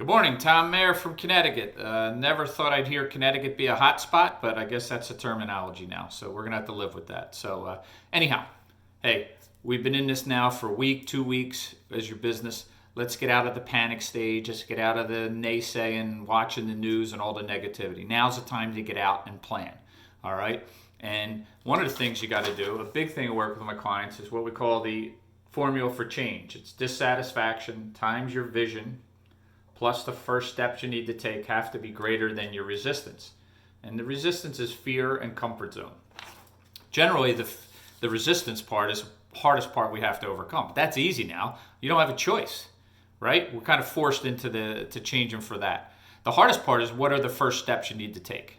Good morning, Tom Mayer from Connecticut. Never thought I'd hear Connecticut be a hot spot, but I guess that's a terminology now, so we're going to have to live with that. Anyhow, hey, we've been in this now for a week, 2 weeks as your business. Let's get out of the panic stage. Let's get out of the naysaying, watching the news, and all the negativity. Now's the time to get out and plan, all right? And one of the things you got to do, a big thing I work with my clients, is what we call the formula for change. It's dissatisfaction times your vision plus the first steps you need to take have to be greater than your resistance. And the resistance is fear and comfort zone. Generally, the resistance part is the hardest part we have to overcome. But that's easy now. You don't have a choice, right? We're kind of forced to changing for that. The hardest part is what are the first steps you need to take.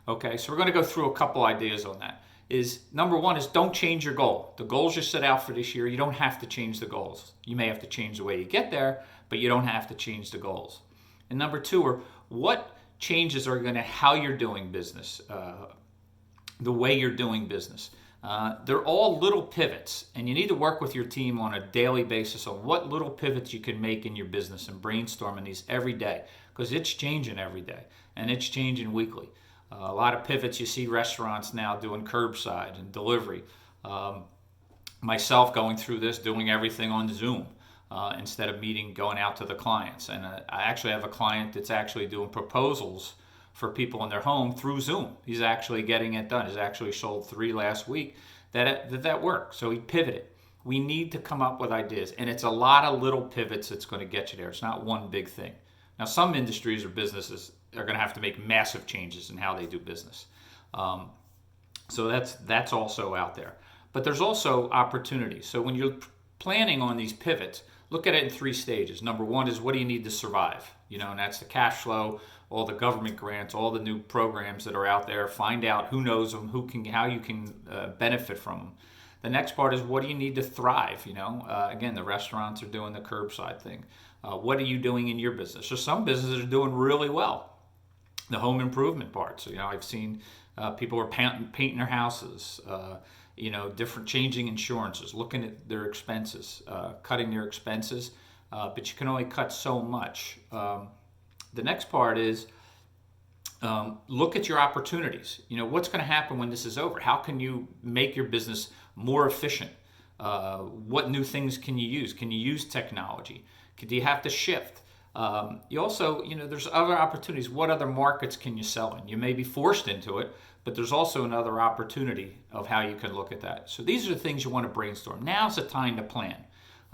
Okay, so we're going to go through a couple ideas on that. Number one is don't change your goal. The goals you set out for this year, you don't have to change the goals. You may have to change the way you get there, but you don't have to change the goals. And number two are what changes are going to how you're doing business, the way you're doing business. They're all little pivots, and you need to work with your team on a daily basis on what little pivots you can make in your business and brainstorming these every day, because it's changing every day and it's changing weekly. A lot of pivots you see restaurants now doing curbside and delivery. Myself going through this, doing everything on Zoom instead of going out to the clients. And I actually have a client that's actually doing proposals for people in their home through Zoom. He's actually getting it done. He's actually sold 3 last week that worked. So he pivoted. We need to come up with ideas. And it's a lot of little pivots that's going to get you there. It's not one big thing. Now, some industries or businesses are going to have to make massive changes in how they do business. So that's also out there. But there's also opportunities. So when you're planning on these pivots, look at it in 3 stages. Number one is what do you need to survive? And that's the cash flow, all the government grants, all the new programs that are out there. Find out who knows them, how you can benefit from them. The next part is what do you need to thrive? Again, the restaurants are doing the curbside thing. What are you doing in your business? So some businesses are doing really well. The home improvement part. So, I've seen people are painting their houses, different changing insurances, looking at their expenses, cutting their expenses, but you can only cut so much. The next part is look at your opportunities. What's going to happen when this is over? How can you make your business more efficient? What new things can you use? Can you use technology? Do you have to shift? You also, there's other opportunities. What other markets can you sell in? You may be forced into it, but there's also another opportunity of how you can look at that. So these are the things you want to brainstorm. Now's the time to plan.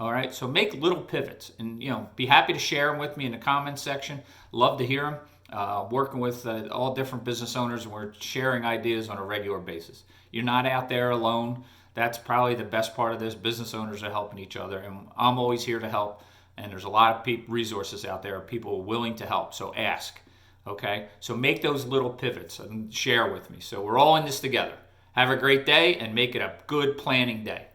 All right, so make little pivots and, be happy to share them with me in the comments section. Love to hear them. Working with all different business owners, and we're sharing ideas on a regular basis. You're not out there alone. That's probably the best part of this. Business owners are helping each other, and I'm always here to help. And there's a lot of resources out there, people willing to help. So ask, okay? So make those little pivots and share with me. So we're all in this together. Have a great day and make it a good planning day.